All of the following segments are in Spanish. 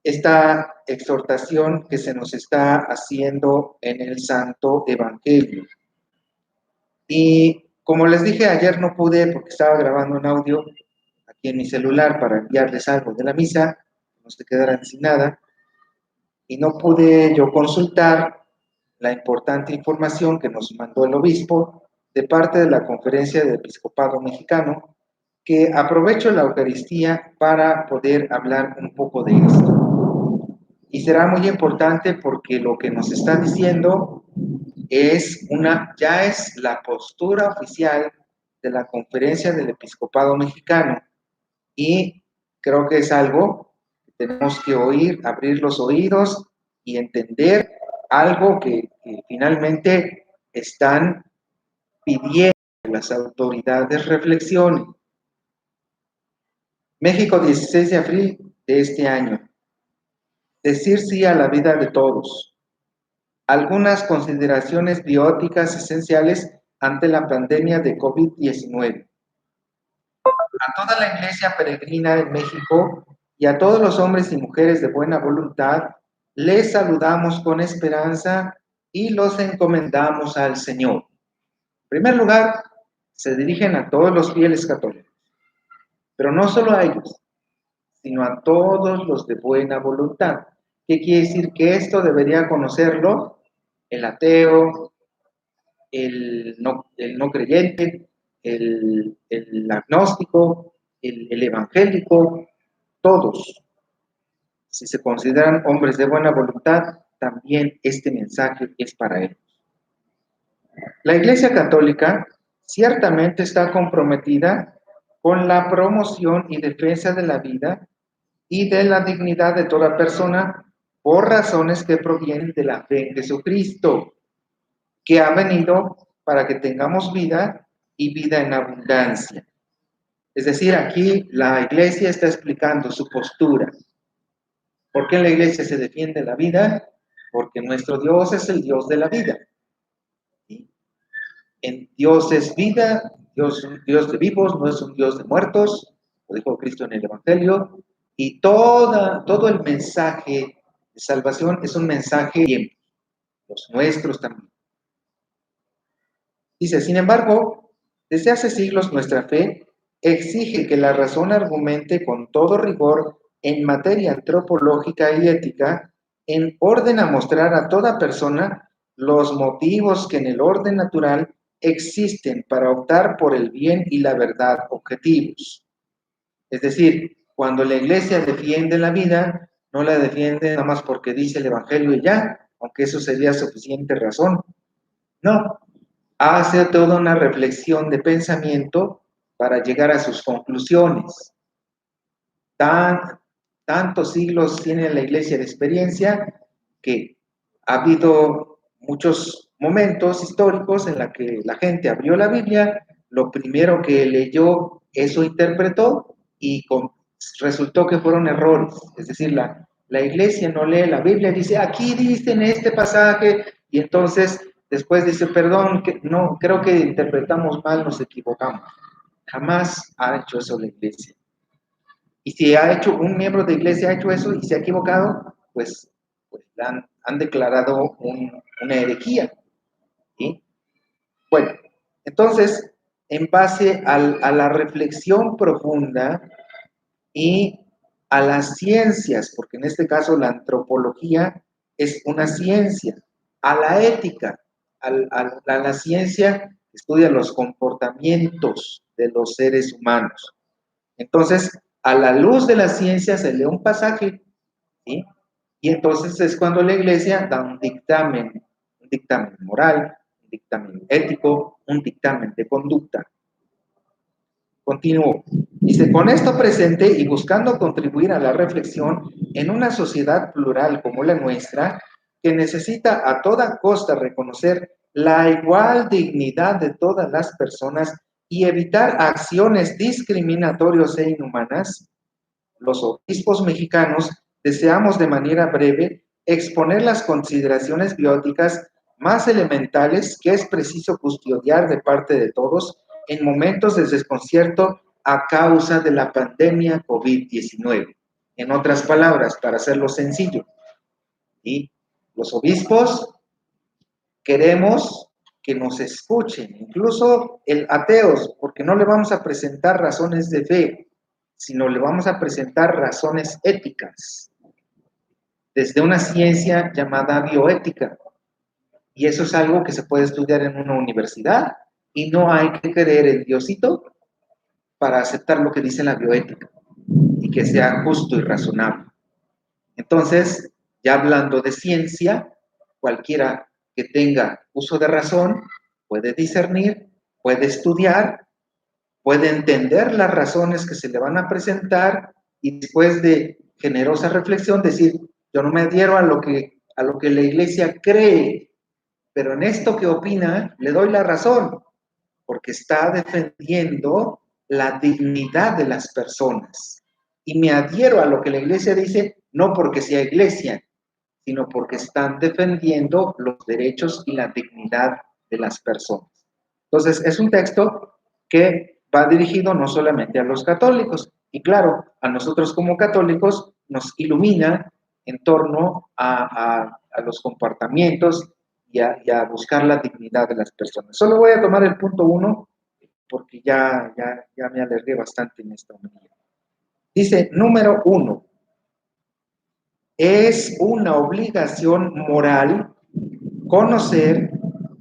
esta exhortación que se nos está haciendo en el Santo Evangelio. Y como les dije ayer, no pude porque estaba grabando un audio aquí en mi celular para enviarles algo de la misa, no se quedaran sin nada, y no pude yo consultar la importante información que nos mandó el obispo de parte de la Conferencia del Episcopado Mexicano, que aprovecho la Eucaristía para poder hablar un poco de esto. Y será muy importante porque lo que nos está diciendo ya es la postura oficial de la Conferencia del Episcopado Mexicano, y creo que es algo que tenemos que oír, abrir los oídos y entender algo que finalmente están pidiendo las autoridades reflexionen. México, 16 de abril de este año. Decir sí a la vida de todos. Algunas consideraciones bióticas esenciales ante la pandemia de COVID-19. A toda la iglesia peregrina en México y a todos los hombres y mujeres de buena voluntad, les saludamos con esperanza y los encomendamos al Señor. En primer lugar, se dirigen a todos los fieles católicos, pero no solo a ellos, sino a todos los de buena voluntad. ¿Qué quiere decir? Que esto debería conocerlo el ateo, el no creyente, el agnóstico, el evangélico, todos. Si se consideran hombres de buena voluntad, también este mensaje es para ellos. La Iglesia Católica ciertamente está comprometida con la promoción y defensa de la vida y de la dignidad de toda persona por razones que provienen de la fe en Jesucristo, que ha venido para que tengamos vida y vida en abundancia. Es decir, aquí la Iglesia está explicando su postura. ¿Por qué en la Iglesia se defiende la vida? Porque nuestro Dios es el Dios de la vida. En Dios es vida, Dios es un Dios de vivos, no es un Dios de muertos, lo dijo Cristo en el Evangelio, y todo el mensaje de salvación es un mensaje de tiempo, los nuestros también. Dice, sin embargo, desde hace siglos nuestra fe exige que la razón argumente con todo rigor en materia antropológica y ética, en orden a mostrar a toda persona los motivos que en el orden natural existen para optar por el bien y la verdad objetivos. Es decir, cuando la Iglesia defiende la vida, no la defiende nada más porque dice el Evangelio y ya, aunque eso sería suficiente razón. No, hace toda una reflexión de para llegar a sus conclusiones. Tantos siglos tiene la Iglesia de experiencia que ha habido muchos momentos históricos en la que la gente abrió la Biblia, lo primero que leyó, eso interpretó y resultó que fueron errores. Es decir, la Iglesia no lee la Biblia, dice, aquí dice en este pasaje, y entonces después dice, perdón, no, creo que interpretamos mal, nos equivocamos. Jamás ha hecho eso la Iglesia. Y si un miembro de iglesia ha hecho eso y se ha equivocado, pues han declarado una herejía. ¿Sí? Bueno, entonces, en base a la reflexión profunda y a las ciencias, porque en este caso la antropología es una ciencia, a la ética, a la ciencia que estudia los comportamientos de los seres humanos. Entonces, a la luz de la ciencia se lee un pasaje, ¿sí? Y entonces es cuando la Iglesia da un dictamen moral, un dictamen ético, un dictamen de conducta. Continúo. Dice, con esto presente y buscando contribuir a la reflexión en una sociedad plural como la nuestra, que necesita a toda costa reconocer la igual dignidad de todas las personas y evitar acciones discriminatorias e inhumanas, los obispos mexicanos deseamos de manera breve exponer las consideraciones bióticas más elementales que es preciso custodiar de parte de todos en momentos de desconcierto a causa de la pandemia COVID-19. En otras palabras, para hacerlo sencillo, ¿sí? Los obispos queremos que nos escuchen, incluso el ateos, porque no le vamos a presentar razones de fe, sino le vamos a presentar razones éticas, desde una ciencia llamada bioética. Y eso es algo que se puede estudiar en una universidad, y no hay que creer en Diosito para aceptar lo que dice la bioética, y que sea justo y razonable. Entonces, ya hablando de ciencia, cualquiera que tenga uso de razón puede discernir, puede estudiar, puede entender las razones que se le van a presentar y después de generosa reflexión decir, yo no me adhiero a lo que la iglesia cree, pero en esto que opina le doy la razón, porque está defendiendo la dignidad de las personas. Y me adhiero a lo que la iglesia dice, no porque sea iglesia, sino porque están defendiendo los derechos y la dignidad de las personas. Entonces, es un texto que va dirigido no solamente a los católicos, y claro, a nosotros como católicos nos ilumina en torno a los comportamientos y a buscar la dignidad de las personas. Solo voy a tomar el punto 1 porque ya me alargué bastante en esta homilía. Dice, número 1, es una obligación moral conocer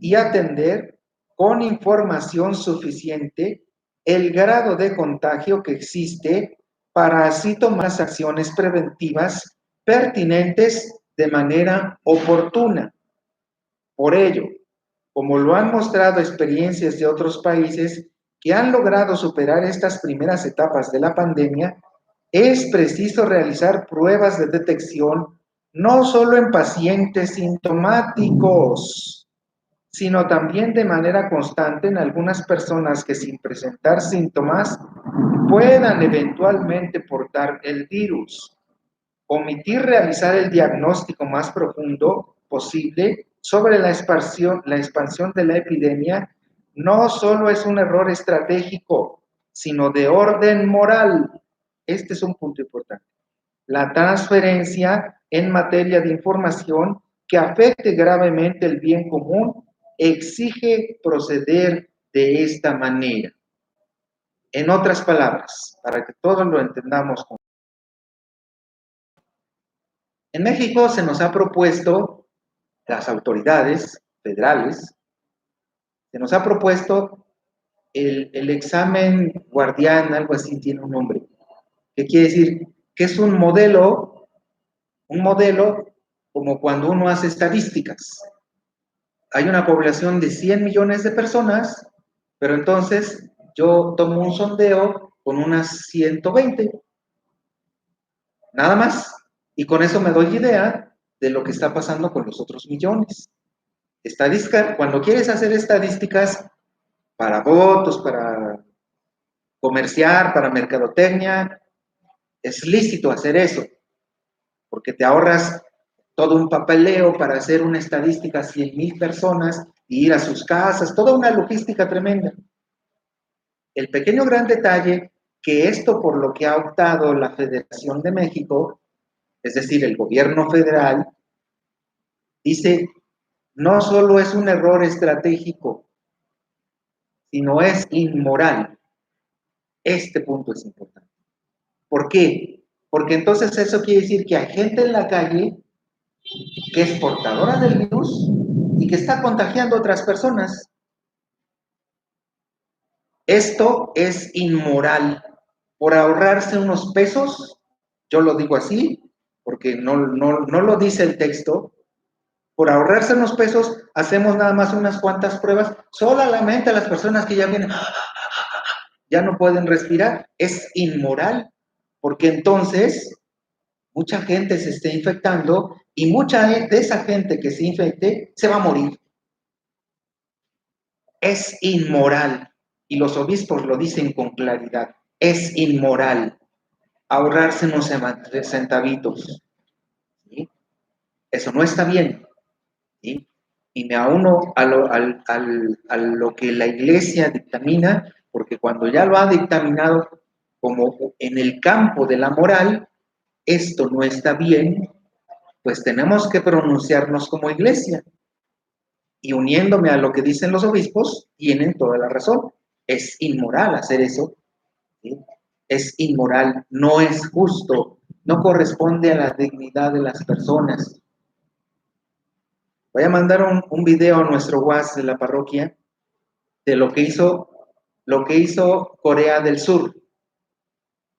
y atender con información suficiente el grado de contagio que existe para así tomar las acciones preventivas pertinentes de manera oportuna. Por ello, como lo han mostrado experiencias de otros países que han logrado superar estas primeras etapas de la pandemia, es preciso realizar pruebas de detección no solo en pacientes sintomáticos, sino también de manera constante en algunas personas que sin presentar síntomas puedan eventualmente portar el virus. Omitir realizar el diagnóstico más profundo posible sobre la expansión de la epidemia no solo es un error estratégico, sino de orden moral. Este es un punto importante. La transferencia en materia de información que afecte gravemente el bien común exige proceder de esta manera. En otras palabras, para que todos lo entendamos, en México se nos ha propuesto, las autoridades federales, se nos ha propuesto el examen guardián, algo así tiene un nombre, que quiere decir que es un modelo como cuando uno hace estadísticas. Hay una población de 100 millones de personas, pero entonces yo tomo un sondeo con unas 120, nada más, y con eso me doy idea de lo que está pasando con los otros millones. Estadística, cuando quieres hacer estadísticas para votos, para comerciar, para mercadotecnia, es lícito hacer eso, porque te ahorras todo un papeleo para hacer una estadística a 100,000 personas y ir a sus casas, toda una logística tremenda. El pequeño gran detalle que esto por lo que ha optado la Federación de México, es decir, el gobierno federal, dice, no solo es un error estratégico, sino es inmoral. Este punto es importante. ¿Por qué? Porque entonces eso quiere decir que hay gente en la calle que es portadora del virus y que está contagiando a otras personas. Esto es inmoral. Por ahorrarse unos pesos, yo lo digo así, porque no lo dice el texto, por ahorrarse unos pesos, hacemos nada más unas cuantas pruebas, solamente a las personas que ya vienen, ya no pueden respirar. Es inmoral, porque entonces mucha gente se está infectando y mucha de esa gente que se infecte se va a morir. Es inmoral, y los obispos lo dicen con claridad, es inmoral ahorrarse unos centavitos, ¿sí? Eso no está bien, ¿sí? Y me auno a lo que la iglesia dictamina porque cuando ya lo ha dictaminado como en el campo de la moral, esto no está bien, pues tenemos que pronunciarnos como iglesia. Y uniéndome a lo que dicen los obispos, tienen toda la razón. Es inmoral hacer eso, ¿sí? Es inmoral, no es justo, no corresponde a la dignidad de las personas. Voy a mandar un video a nuestro WhatsApp de la parroquia de lo que hizo Corea del Sur.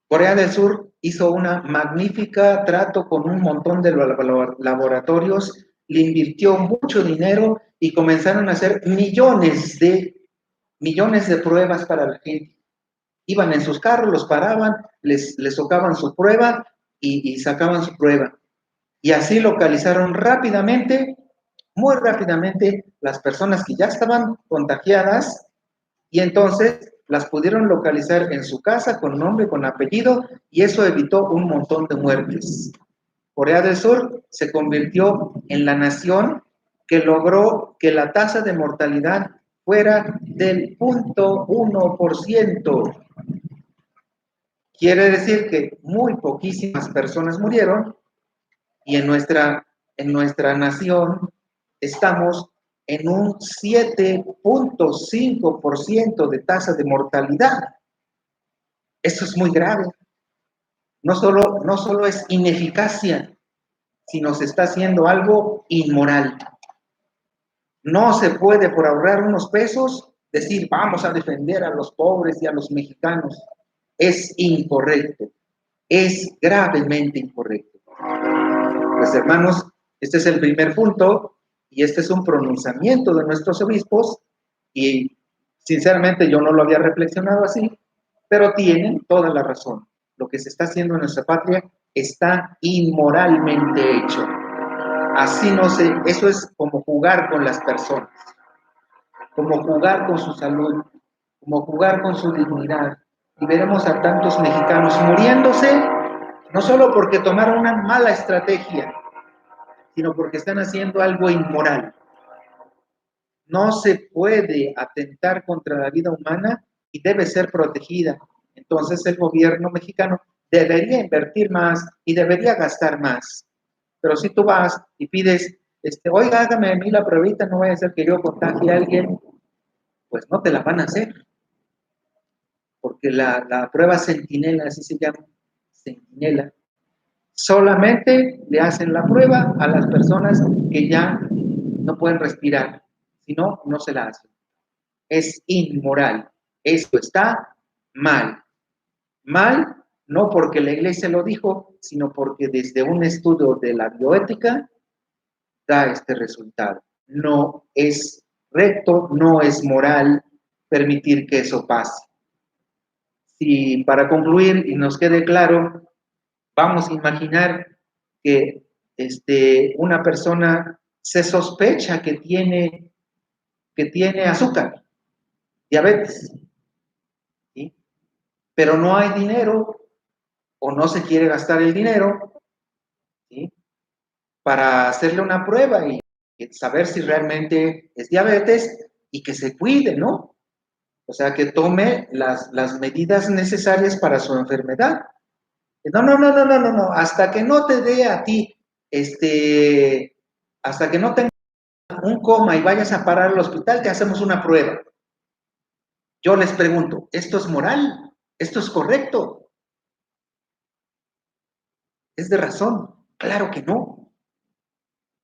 Corea del Sur hizo una magnífica trato con un montón de laboratorios, le invirtió mucho dinero y comenzaron a hacer millones de pruebas para la gente. Iban en sus carros, los paraban, les tocaban su prueba y sacaban su prueba. Y así localizaron rápidamente, muy rápidamente, las personas que ya estaban contagiadas y entonces las pudieron localizar en su casa con nombre, con apellido, y eso evitó un montón de muertes. Corea del Sur se convirtió en la nación que logró que la tasa de mortalidad fuera del 0.1%. Quiere decir que muy poquísimas personas murieron y en nuestra nación estamos en un 7.5% de tasa de mortalidad. Eso es muy grave. No solo es ineficacia, sino se está haciendo algo inmoral. No se puede, por ahorrar unos pesos, decir vamos a defender a los pobres y a los mexicanos. Es incorrecto, es gravemente incorrecto. Pues hermanos, este es el primer punto y este es un pronunciamiento de nuestros obispos y sinceramente yo no lo había reflexionado así, pero tienen toda la razón. Lo que se está haciendo en nuestra patria está inmoralmente hecho. Así no se, eso es como jugar con las personas, como jugar con su salud, como jugar con su dignidad. Y veremos a tantos mexicanos muriéndose, no solo porque tomaron una mala estrategia, sino porque están haciendo algo inmoral. No se puede atentar contra la vida humana y debe ser protegida. Entonces el gobierno mexicano debería invertir más y debería gastar más. Pero si tú vas y pides, oiga, hágame a mí la pruebita, no vaya a ser que yo contagie a alguien, pues no te la van a hacer. Porque la prueba centinela, así se llama, centinela, solamente le hacen la prueba a las personas que ya no pueden respirar, si no, no se la hacen. Es inmoral, esto está mal. Mal no porque la iglesia lo dijo, sino porque desde un estudio de la bioética da este resultado. No es recto, no es moral permitir que eso pase. Si para concluir y nos quede claro, vamos a imaginar que una persona se sospecha que tiene azúcar, diabetes, ¿sí? Pero no hay dinero o no se quiere gastar el dinero, ¿sí?, para hacerle una prueba y saber si realmente es diabetes y que se cuide, ¿no? O sea, que tome las medidas necesarias para su enfermedad. No, hasta que no te dé a ti, hasta que no tengas un coma y vayas a parar al hospital, te hacemos una prueba. Yo les pregunto, ¿esto es moral? ¿Esto es correcto? ¿Es de razón? Claro que no.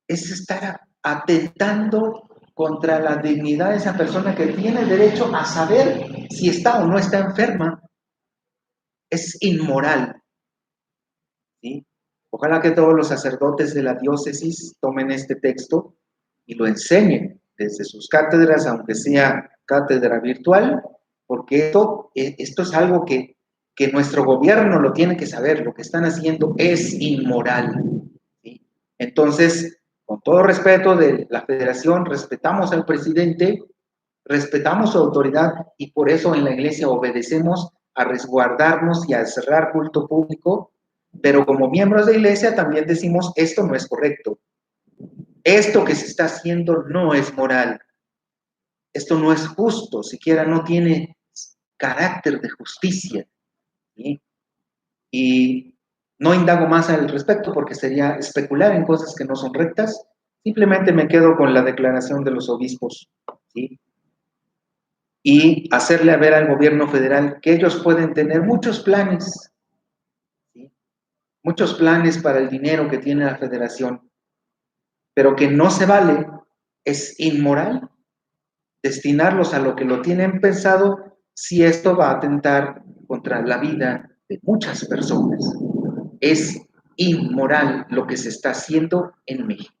Es estar atentando contra la dignidad de esa persona que tiene derecho a saber si está o no está enferma. Es inmoral, ¿sí? Ojalá que todos los sacerdotes de la diócesis tomen este texto y lo enseñen desde sus cátedras, aunque sea cátedra virtual, porque esto es algo que nuestro gobierno lo tiene que saber. Lo que están haciendo es inmoral, ¿sí? Entonces, con todo respeto de la federación, respetamos al presidente, respetamos su autoridad y por eso en la iglesia obedecemos a resguardarnos y a cerrar culto público, pero como miembros de iglesia también decimos esto no es correcto, esto que se está haciendo no es moral, esto no es justo, siquiera no tiene carácter de justicia. ¿Sí? Y no indago más al respecto porque sería especular en cosas que no son rectas. Simplemente me quedo con la declaración de los obispos, ¿sí? Y hacerle ver al gobierno federal que ellos pueden tener muchos planes, ¿sí? Muchos planes para el dinero que tiene la federación, pero que no se vale, es inmoral destinarlos a lo que lo tienen pensado si esto va a atentar contra la vida de muchas personas. Es inmoral lo que se está haciendo en México.